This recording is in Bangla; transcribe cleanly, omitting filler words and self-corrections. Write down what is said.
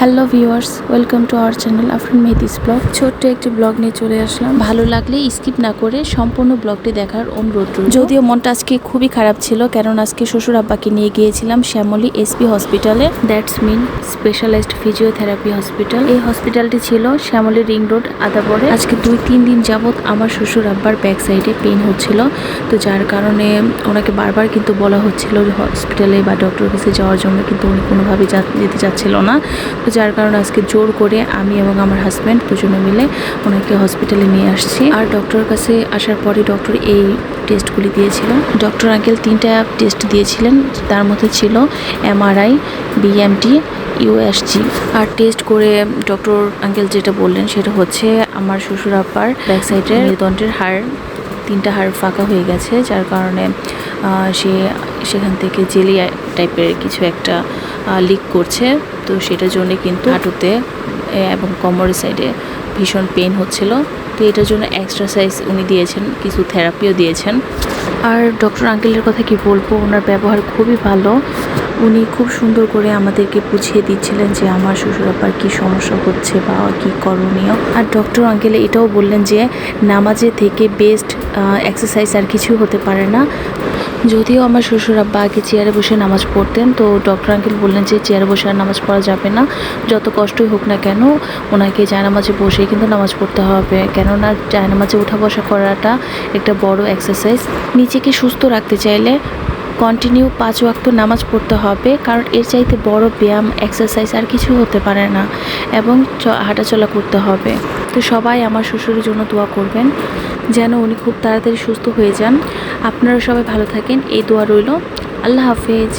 Hello viewers, welcome to our channel Afrin Mehedi's blog. ছোট্ট একটি ব্লগ নিয়ে চলে আসলাম। ভালো লাগলে স্কিপ না করে সম্পূর্ণ ব্লগটি দেখার অনুরোধ রইল। যদিও মনটা আজকে খুবই খারাপ ছিল, কারণ আজকে শ্বশুর আব্বাকে নিয়ে গিয়েছিলাম শ্যামলী এসপি হসপিটালে, that's mean specialized physiotherapy hospital. এই হসপিটালটি ছিল শ্যামলী রিং রোড আদাবরে। আজকে 2-3 দিন যাবত আমার শ্বশুর আব্বার ব্যাক সাইডে পেইন হচ্ছিল, তো যার কারণে ওনাকে বারবার কিন্তু বলা হচ্ছিল হসপিটালে বা ডক্টরের কাছে যাওয়ার জন্য, কিন্তু উনি কোনোভাবেই যেতে চাচ্ছিল না। তো যার কারণে আজকে জোর করে আমি এবং আমার হাজব্যান্ড দুজনে মিলে ওনাকে হসপিটালে নিয়ে আসছি। আর ডক্টরের কাছে আসার পরে ডক্টর এই টেস্টগুলি দিয়েছিল। ডক্টর আঙ্কেল 3টা টেস্ট দিয়েছিলেন, তার মধ্যে ছিল MRI, BMT, USG। আর টেস্ট করে ডক্টর আঙ্কেল যেটা বললেন সেটা হচ্ছে আমার শ্বশুর আব্বার ব্যাক সাইডের মেরুদণ্ডের হাড় 3টা হাড় ফাঁকা হয়ে গেছে, যার কারণে সেখান থেকে জেলি টাইপের কিছু একটা লিক করছে। তো সেটার জন্য কিন্তু হাঁটুতে এবং কোমরের সাইডে ভীষণ পেন হচ্ছিল। তো এটার জন্য এক্সারসাইজ উনি দিয়েছেন, কিছু থেরাপিও দিয়েছেন। আর ডক্টর আঙ্কেলের কথা কি বলবো, ওনার ব্যবহার খুবই ভালো। উনি খুব সুন্দর করে আমাদেরকে বুঝিয়ে দিচ্ছিলেন যে আমার শ্বশুর আব্বার কী সমস্যা হচ্ছে বা কী করণীয়। আর ডক্টর আঙ্কেল এটাও বললেন যে নামাজের থেকে বেস্ট এক্সারসাইজ আর কিছু হতে পারে না। যদিও আমার শ্বশুর আব্বা আগে চেয়ারে বসে নামাজ পড়তেন, তো ডক্টর আঙ্কেল বললেন যে চেয়ারে বসে আর নামাজ পড়া যাবে না, যত কষ্টই হোক না কেন ওনাকে জায়নামাজে বসে কিন্তু নামাজ পড়তে হবে, কেননা জায়নামাজে ওঠা বসা করাটা একটা বড় এক্সারসাইজ। নিজেকে সুস্থ রাখতে চাইলে কন্টিনিউ 5 ওয়াক্ত নামাজ পড়তে হবে, কারণ এর চাইতে বড় ব্যায়াম এক্সারসাইজ আর কিছু হতে পারে না, এবং হাঁটাচলা করতে হবে। তো সবাই আমার শ্বশুরের জন্য দোয়া করবেন যেন উনি খুব তাড়াতাড়ি সুস্থ হয়ে যান। আপনারা সবাই ভালো থাকেন, এই দোয়া রইল। আল্লাহ হাফেজ।